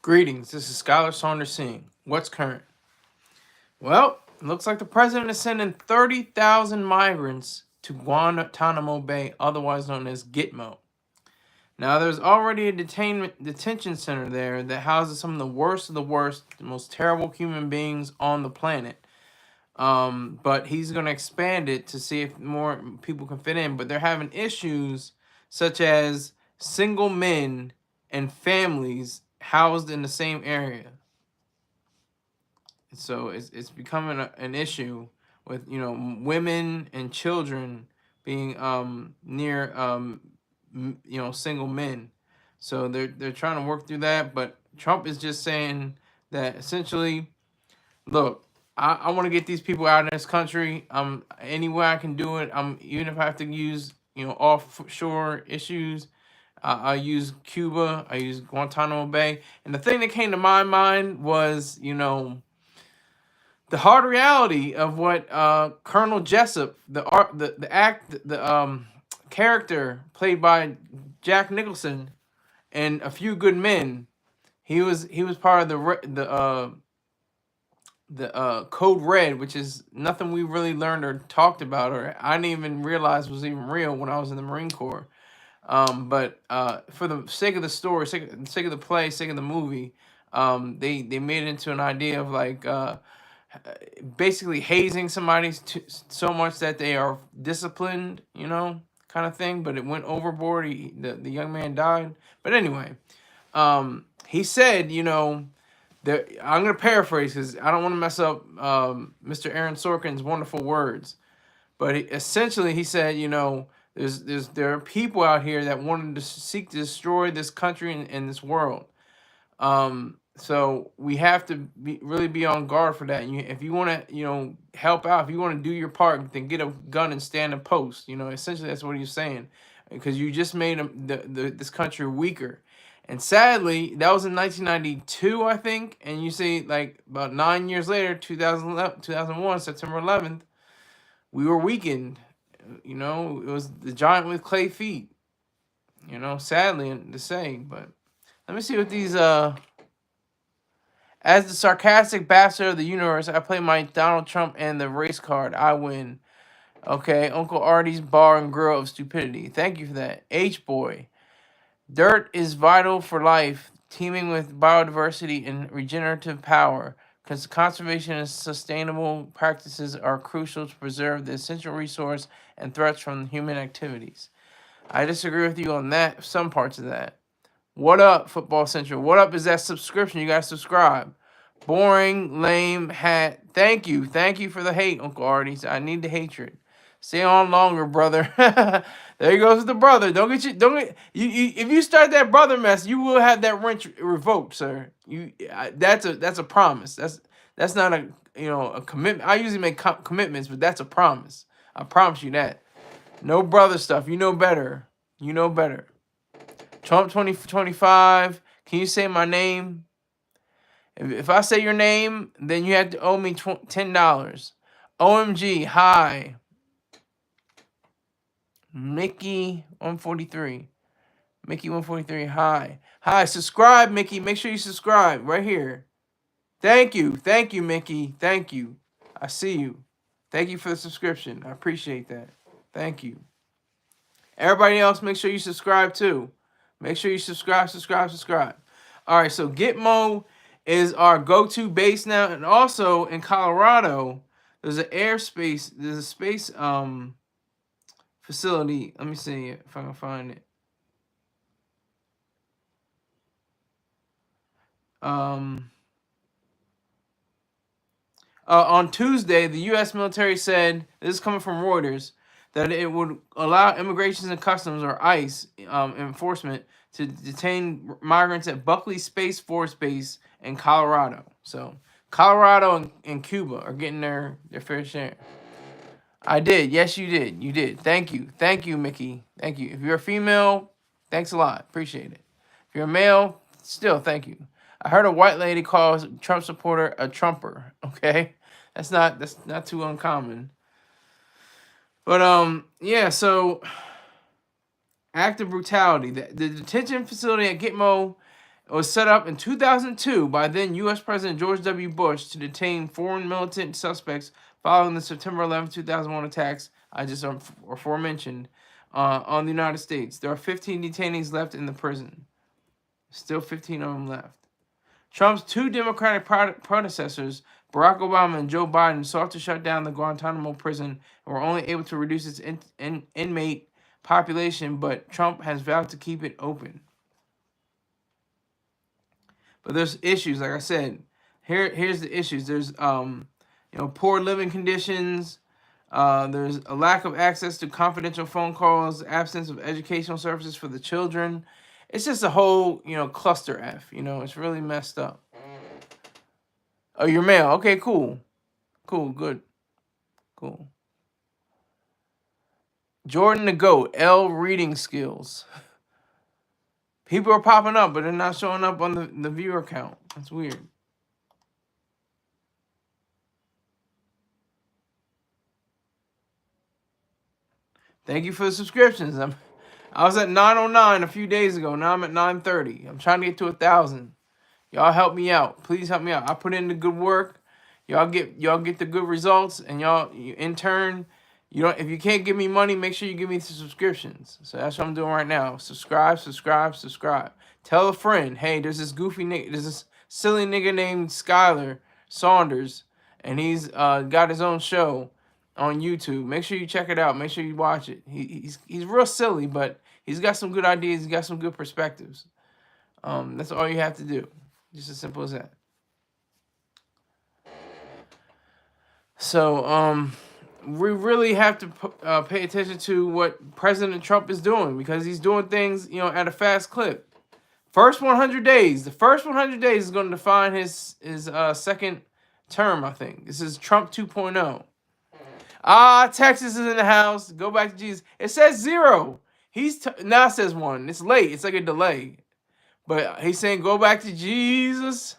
Greetings, this is SkySaunders saying, what's current? Well, it looks like the president is sending 30,000 migrants to Guantanamo Bay, otherwise known as Gitmo. Now, there's already a detention center there that houses some of the worst, the most terrible human beings on the planet. But he's going to expand it to see if more people can fit in. But they're having issues such as single men and families housed in the same area. So it's becoming an issue with women and children being near single men. So they're trying to work through that, but Trump is just saying that essentially, look, I want to get these people out of this country. Any way I can do it. Even if I have to use offshore issues. I use Cuba. I use Guantanamo Bay. And the thing that came to my mind was the hard reality of what Colonel Jessup, the character played by Jack Nicholson, and A Few Good Men. He was part of the Code Red, which is nothing we really learned or talked about, or I didn't even realize was even real when I was in the Marine Corps. But for the sake of the story, sake of the play, sake of the movie, they made it into an idea of like basically hazing somebody so much that they are disciplined, kind of thing. But it went overboard. The young man died. But anyway, he said, I'm gonna paraphrase because I don't want to mess up Mr. Aaron Sorkin's wonderful words. But essentially, he said, there are people out here that wanted to seek to destroy this country and this world. So we have to really be on guard for that. And if you want to, help out, if you want to do your part, then get a gun and stand and post. Essentially that's what he's saying, because you just made this country weaker. And sadly, that was in 1992, I think. And you see, like about 9 years later, 2001, September 11th, we were weakened. It was the giant with clay feet. Sadly to say, but let me see what these as the sarcastic bastard of the universe, I play my Donald Trump and the race card. I win. Okay, Uncle Artie's bar and grill of stupidity. Thank you for that. H-boy. Dirt is vital for life, teeming with biodiversity and regenerative power. Because conservation and sustainable practices are crucial to preserve the essential resource and threats from human activities. I disagree with you on that, some parts of that. What up, Football Central? What up is that subscription? You guys subscribe. Boring, lame, hat. Thank you. Thank you for the hate, Uncle Artie. I need the hatred. Stay on longer, brother. There goes the brother. If you start that brother mess, you will have that wrench revoked, sir. That's a promise. That's not a commitment. I usually make commitments, but that's a promise. I promise you that. No brother stuff. You know better. You know better. Trump 2025. Can you say my name? If I say your name, then you have to owe me $10. OMG, hi. Mickey 143. Mickey 143, hi. Hi, subscribe, Mickey. Make sure you subscribe right here. Thank you. Thank you, Mickey. Thank you. I see you. Thank you for the subscription. I appreciate that. Thank you. Everybody else, make sure you subscribe too. Make sure you subscribe. All right, so Gitmo is our go-to base now. And also in Colorado, there's a space facility. Let me see if I can find it. On Tuesday, the U.S. military said, this is coming from Reuters, that it would allow Immigration and Customs, or ICE, enforcement to detain migrants at Buckley Space Force Base in Colorado. So Colorado and Cuba are getting their fair share. I did. Yes, you did. You did. Thank you. Thank you, Mickey. Thank you. If you're a female, thanks a lot. Appreciate it. If you're a male, still thank you. I heard a white lady call a Trump supporter a Trumper. Okay, that's not too uncommon. But yeah. So act of brutality. The detention facility at Gitmo It was set up in 2002 by then U.S. President George W. Bush to detain foreign militant suspects following the September 11, 2001 attacks I just aforementioned on the United States. There are 15 detainees left in the prison. Still 15 of them left. Trump's two Democratic predecessors, Barack Obama and Joe Biden, sought to shut down the Guantanamo prison and were only able to reduce its inmate population, but Trump has vowed to keep it open. But there's issues, like I said. Here's the issues. There's poor living conditions. There's a lack of access to confidential phone calls, absence of educational services for the children. It's just a whole, cluster F. It's really messed up. Oh, your mail. Okay, cool. Cool, good. Cool. Jordan the GOAT, L reading skills. People are popping up, but they're not showing up on the viewer count. That's weird. Thank you for the subscriptions. I was at 909 a few days ago. Now I'm at 930. I'm trying to get to 1,000. Y'all help me out. Please help me out. I put in the good work. Y'all get the good results, and in turn, if you can't give me money, make sure you give me the subscriptions. So that's what I'm doing right now. Subscribe. Tell a friend, hey, there's this silly nigga named Skyler Saunders, and he's got his own show on YouTube. Make sure you check it out. Make sure you watch it. He's real silly, but he's got some good ideas. He's got some good perspectives. That's all you have to do. Just as simple as that. So, we really have to pay attention to what President Trump is doing, because he's doing things, at a fast clip. The first 100 days is going to define his second term, I think. This is Trump 2.0. Texas is in the house. Go back to Jesus. It says 0. Now it says 1. It's late. It's like a delay. But he's saying go back to Jesus.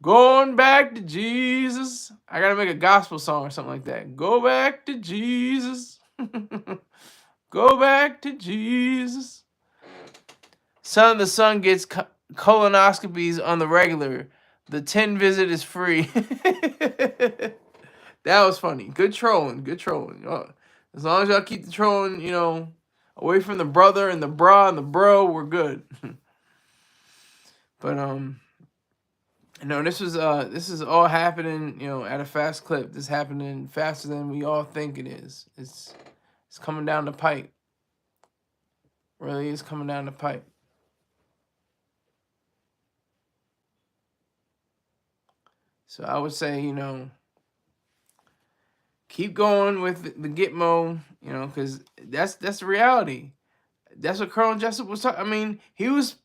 Going back to Jesus. I gotta make a gospel song or something like that. Go back to Jesus. Go back to Jesus. Son of the Son gets colonoscopies on the regular. The 10 visit is free. That was funny. Good trolling. As long as y'all keep the trolling, away from the brother and the bra and the bro, we're good. But this is all happening, at a fast clip. This is happening faster than we all think it is. It's coming down the pipe. Really is coming down the pipe. So I would say, keep going with the Gitmo, because that's the reality. That's what Colonel Jessup was talking. I mean, he was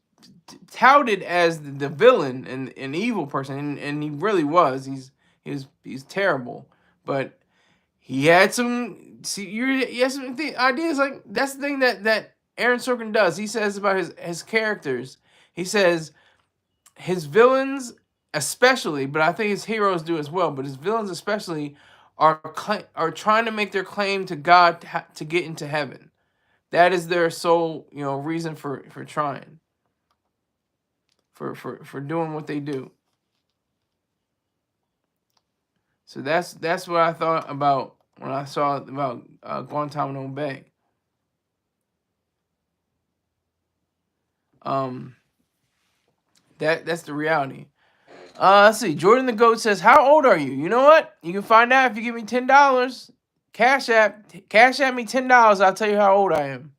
touted as the villain and an evil person, and he really was. He's terrible, but he had some. He has some ideas. Like, that's the thing that Aaron Sorkin does. He says about his characters. He says his villains, especially, but I think his heroes do as well. But his villains especially are trying to make their claim to God to get into heaven. That is their sole, reason for trying. For doing what they do. So that's what I thought about when I saw about Guantanamo Bay. That's the reality. Let's see. Jordan the Goat says, "How old are you?" You know what? You can find out if you give me $10. Cash App me $10. I'll tell you how old I am.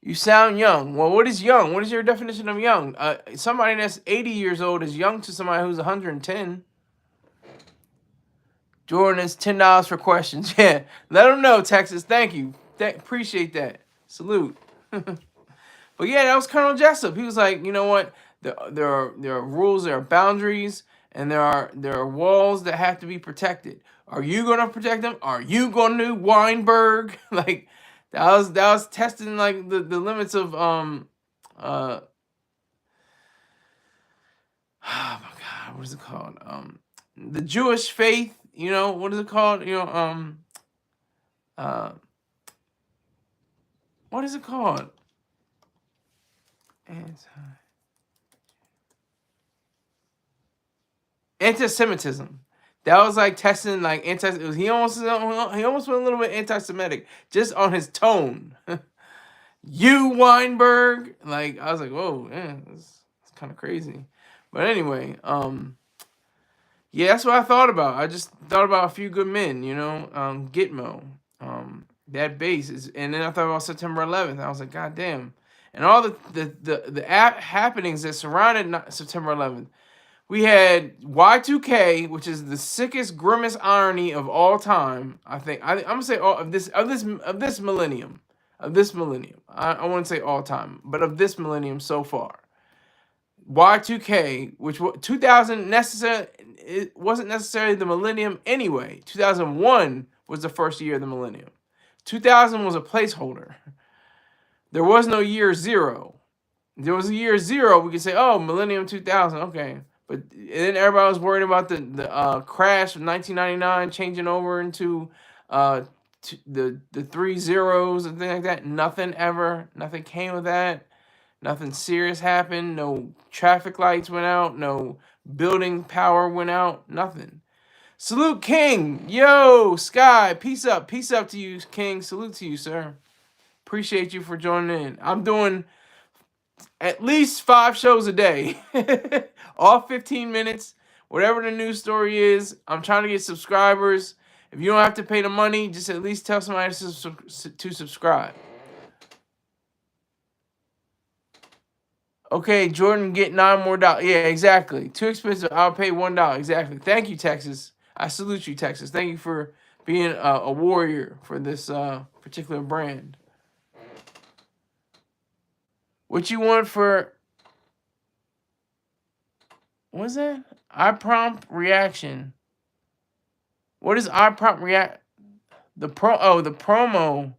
You sound young. Well, what is young? What is your definition of young? Somebody that's 80 years old is young to somebody who's 110. Jordan is $10 for questions. Yeah, let them know, Texas. Thank you. Appreciate that. Salute. But yeah, that was Colonel Jessup. He was like, you know what? There are rules, there are boundaries, and there are walls that have to be protected. Are you gonna protect them? Are you gonna do Weinberg? Like, that was testing like the limits of oh my God, what is it called? The Jewish faith. What is it called? what is it called? Anti-Semitism. That was like testing like he almost went a little bit anti-Semitic just on his tone. You Weinberg, like I was like, whoa, yeah, it's kind of crazy. But anyway, yeah, that's what I thought about. I just thought about A Few Good Men, you know, Gitmo, that base is, and then I thought about September 11th. I was like, God damn, and all the happenings that surrounded September 11th. We had Y2K, which is the sickest, grimmest irony of all time. I think I'm gonna say all of this millennium. Of this millennium. I wouldn't say all time, but of this millennium so far. Y2K, which 2000 it wasn't necessarily the millennium anyway. 2001 was the first year of the millennium. 2000 was a placeholder. There was no year zero. There was a year zero. We could say, oh, millennium 2000, okay. But then everybody was worried about the crash of 1999 changing over into the 3 zeros and things like that. Nothing came of that. Nothing serious happened. No traffic lights went out. No building power went out. Nothing. Salute King. Yo, Sky. Peace up to you, King. Salute to you, sir. Appreciate you for joining in. I'm doing at least 5 shows a day. All 15 minutes. Whatever the news story is. I'm trying to get subscribers. If you don't have to pay the money, just at least tell somebody to subscribe. Okay, Jordan, get $9 more. Yeah, exactly. Too expensive. I'll pay $1. Exactly. Thank you, Texas. I salute you, Texas. Thank you for being a warrior for this particular brand. What you want for... What's that? iPrompt reaction. What is iPrompt react? The promo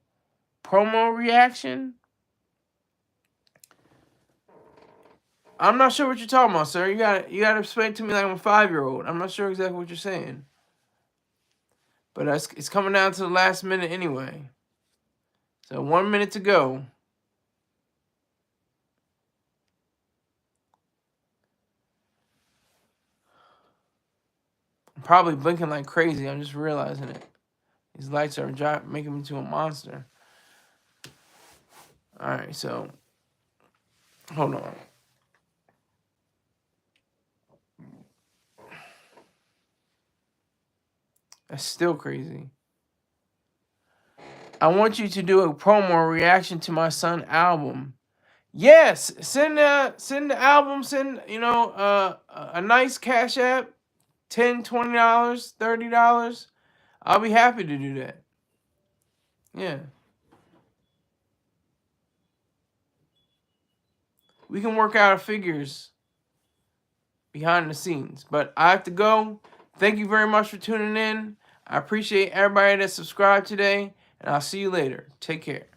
reaction? I'm not sure what you're talking about, sir. You gotta explain it to me like I'm a 5-year-old. I'm not sure exactly what you're saying. But it's coming down to the last minute anyway. So 1 minute to go. I'm probably blinking like crazy. I'm just realizing it. These lights are making me into a monster. Alright, so hold on. That's still crazy. I want you to do a promo reaction to my son's album. Yes, send the album, a nice Cash App, $10, $20, $30. I'll be happy to do that. Yeah. We can work out figures behind the scenes. But I have to go. Thank you very much for tuning in. I appreciate everybody that subscribed today. And I'll see you later. Take care.